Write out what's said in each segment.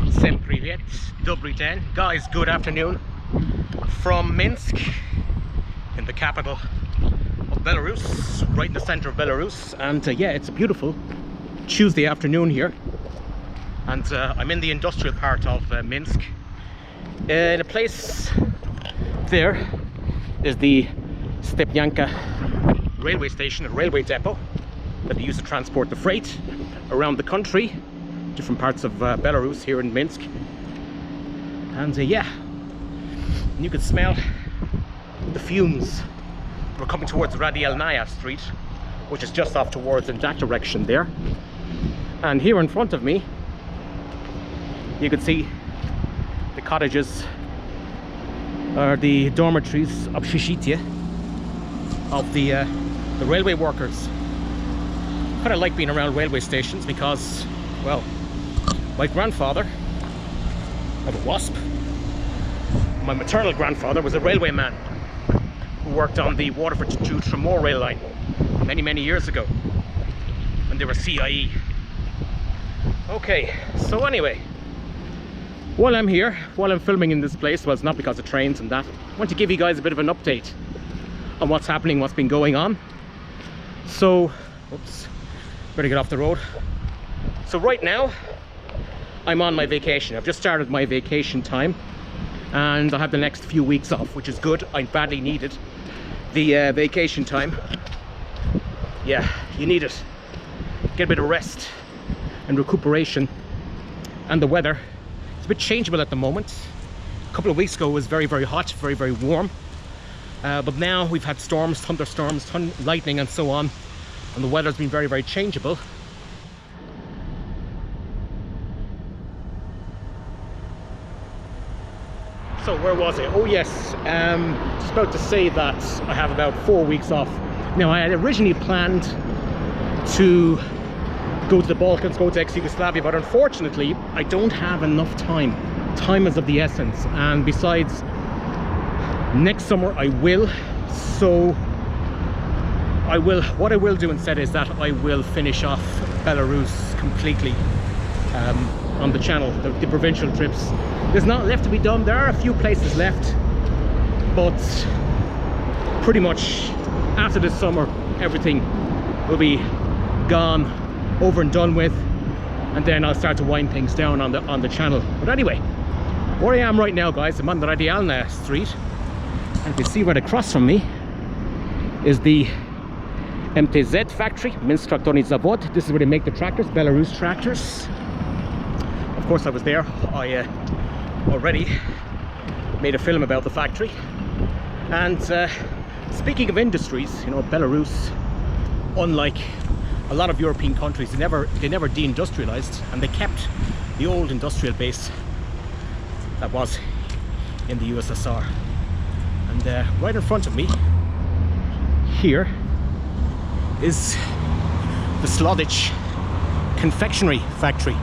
Всем привет, добрый день. Guys, good afternoon from Minsk, in the capital of Belarus, right in the center of Belarus. And yeah, it's a beautiful Tuesday afternoon here. And I'm in the industrial part of Minsk. In a place there is the Stepyanka railway station, a railway depot that they use to transport the freight around the country, different parts of Belarus here in Minsk. And yeah, you can smell the fumes. We're coming towards Radialnaya Street, which is just off towards in that direction there. And here in front of me, you can see the cottages, or the dormitories of Shishitye, of the railway workers. Kind of like being around railway stations because, well, my grandfather had a wasp. My maternal grandfather was a railway man who worked on the Waterford to Tremor rail line many years ago when they were CIE. Okay, so anyway, while I'm here, while I'm filming in this place, well, it's not because of trains and that, I want to give you guys a bit of an update on what's happening, what's been going on. So, oops, better get off the road. So right now, I'm on my vacation. I've just started my vacation time and I have the next few weeks off, which is good. I badly needed the vacation time. Yeah, you need it. Get a bit of rest and recuperation. And the weather, it's a bit changeable at the moment. A couple of weeks ago it was very hot, very warm. But now we've had storms, thunderstorms, lightning and so on. And the weather's been very changeable. So where was I? Oh yes, just about to say that I have about 4 weeks off. Now I had originally planned to go to the Balkans, go to ex-Yugoslavia, but unfortunately I don't have enough time. Time is of the essence, and besides, next summer I will. So what I will do instead is that I will finish off Belarus completely on the channel, the provincial trips. There's not left to be done. There are a few places left, but pretty much after this summer everything will be gone, over and done with, and then I'll start to wind things down on the channel. But anyway, where I am right now, guys, I'm on the Radialnaya Street, and you can see right across from me is the MTZ factory, Minsk Traktorny Zavod. This is where they make the tractors, Belarus tractors. Of course I was there. I already made a film about the factory. And speaking of industries, you know, Belarus, unlike a lot of European countries, they never deindustrialized, and they kept the old industrial base that was in the USSR. And right in front of me here is the Slodych Confectionary Factory.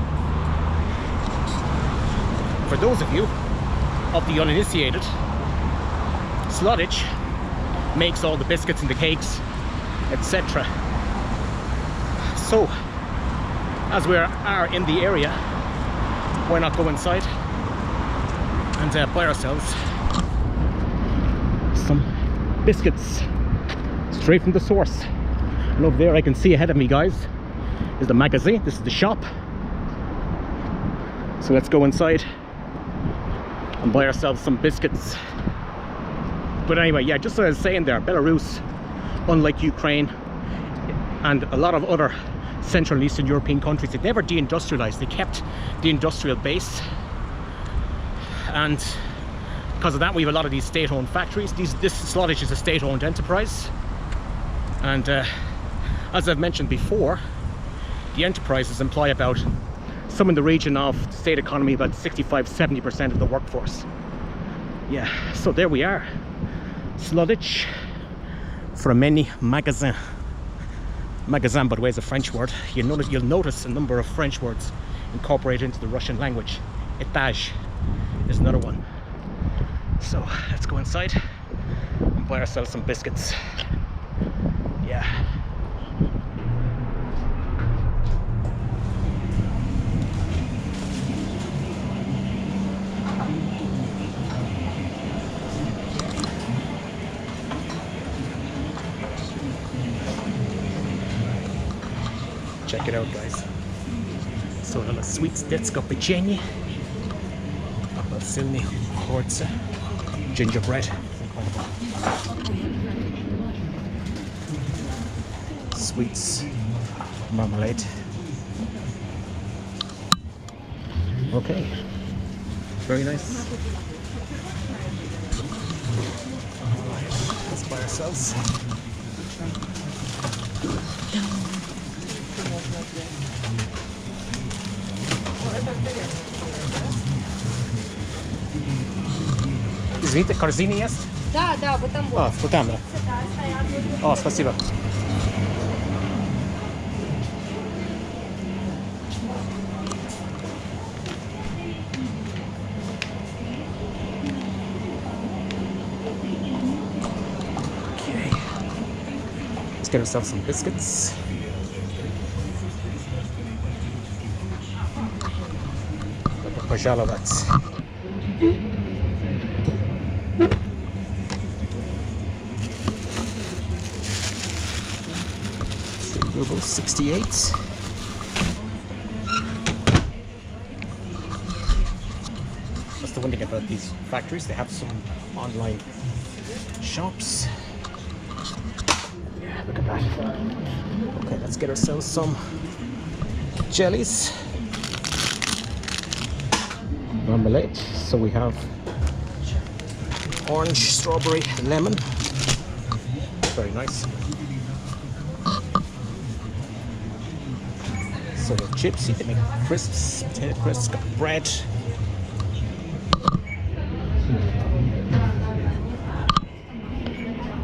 For those of you of the uninitiated, Slodych makes all the biscuits and the cakes, etc. So, as we are in the area, why not go inside and buy ourselves some biscuits straight from the source. And over there I can see ahead of me, guys, is the magazine. This is the shop. So let's go inside and buy ourselves some biscuits. But anyway, yeah, just as I was saying there, Belarus, unlike Ukraine and a lot of other Central and Eastern European countries, they never deindustrialized. They kept the industrial base, and because of that we have a lot of these state-owned factories. This Slodych is a state-owned enterprise, and as I've mentioned before, the enterprises employ about, some in the region of the state economy, about 65–70% of the workforce. Yeah, so there we are. Slodych Fromeny Magazin. Magazin, by the way, is a French word. You'll notice a number of French words incorporated into the Russian language. Etage is another one. So let's go inside and buy ourselves some biscuits. Yeah. Check it out, guys. So ale sweet zdecko pieczenie, apelsiny, horce, gingerbread, sweets, marmalade. Okay, very nice. Alright, let's buy ourselves. Извините, корзины есть? Да, да, вот там вот. А, вот там, да. О, спасибо. Okay. Let's get ourselves some biscuits. Пожаловать. Ruble 68. That's the one thing about these factories, they have some online shops. Yeah, look at that. Okay, let's get ourselves some jellies. Marmalade. So we have orange, strawberry, lemon. Very nice. So the chips, they make crisps, potato crisps, got bread.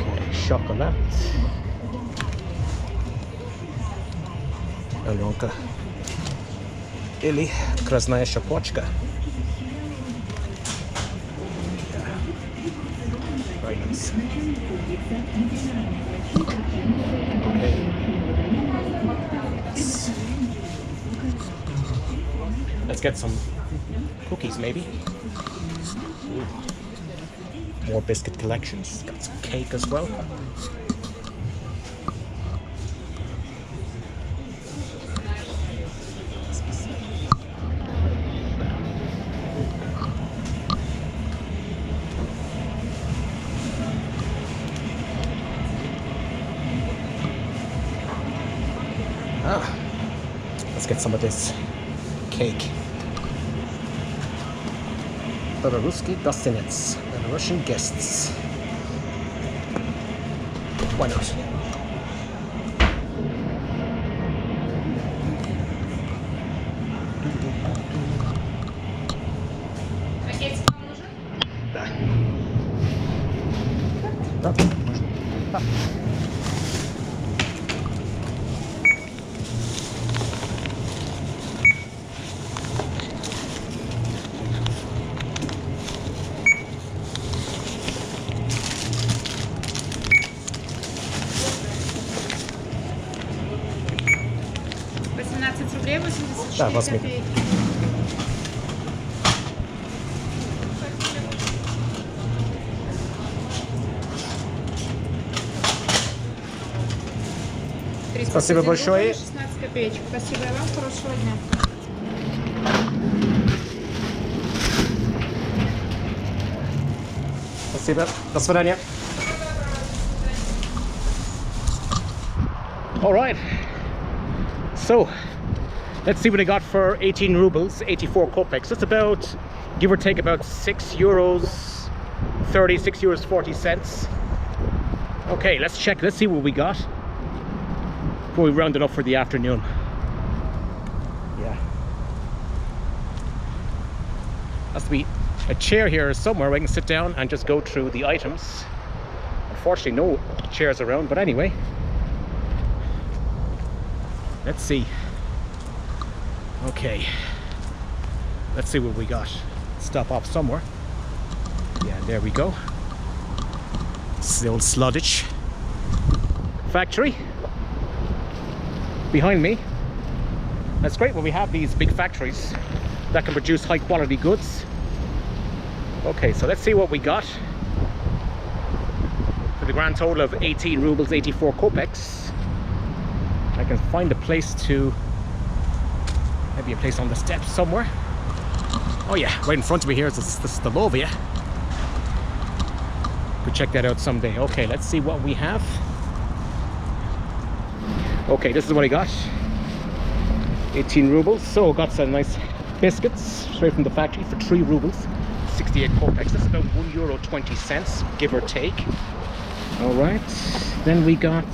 Okay, chocolate. Alenka. Или красная шапочка. Very nice. Okay. Let's get some cookies, maybe. Ooh. More biscuit collections. Got some cake as well. Let's get some of this cake. Belarusian gostinets, Belarusian guests. Why not? Да. Да, можно. Да. Рублей 84 Да, возьми. копейки. Спасибо большое. 16 копеечек. Спасибо и вам. Хорошего дня. Спасибо. До свидания. All right. So, let's see what I got for 18 rubles, 84 kopecks. That's about, give or take, about €6 30, €6 40 cents. Okay, let's check. Let's see what we got before we round it up for the afternoon. Yeah. Has to be a chair here somewhere where I can sit down and just go through the items. Unfortunately, no chairs around, but anyway. Let's see. Okay. Let's see what we got. Stop off somewhere. Yeah, there we go. This is the old Slodych factory behind me. That's great when we have these big factories that can produce high quality goods. Okay, so let's see what we got for the grand total of 18 rubles, 84 kopecks. I can find a place to Maybe a place on the steps somewhere. Oh yeah, right in front of me here is the Slodych. Could check that out someday. Okay, let's see what we have. Okay, this is what I got. 18 rubles. So got some nice biscuits straight from the factory for 3 rubles. 68 kopecks. That's about €1.20, give or take. All right. Then we got.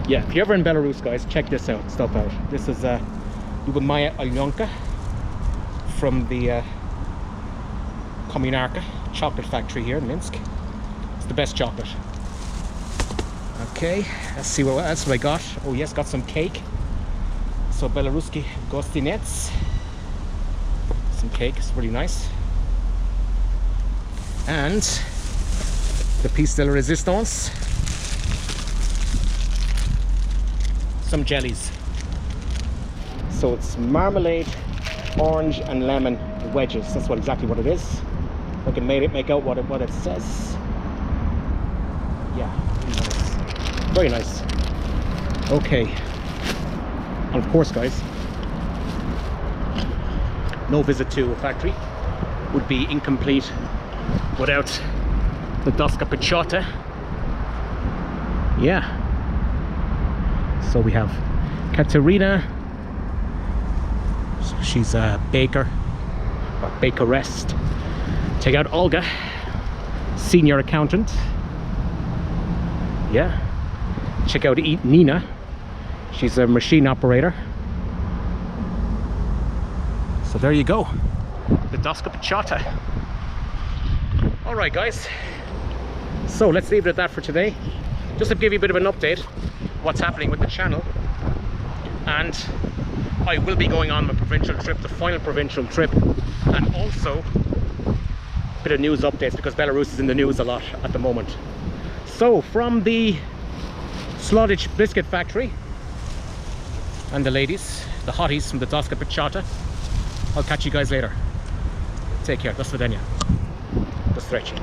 Yeah, if you're ever in Belarus, guys, check this stuff out. This is Lubomaya Alyonka from the Kommunarka chocolate factory here in Minsk. It's the best chocolate. Okay, let's see what else I got. Oh yes, got some cake. So Belaruski gostinets. Some cake, it's really nice. And the piece de la resistance. Some jellies. So it's marmalade, orange and lemon wedges. That's exactly what it is. I can make out what it says. Yeah, very nice. Okay. And of course, guys, no visit to a factory would be incomplete without the Doska Pichota. Yeah. So we have Katerina. She's a baker or bakeress. Check out Olga, senior accountant. Yeah. Check out Nina. She's a machine operator. So there you go. The Doska Pichota. Alright guys. So let's leave it at that for today. Just to give you a bit of an update what's happening with the channel. And I will be going on my provincial trip, the final provincial trip, and also a bit of news updates because Belarus is in the news a lot at the moment. So from the Slodych Biscuit Factory and the ladies, the hotties from the Doska Pichota, I'll catch you guys later. Take care. Do svidania. Do stretchy.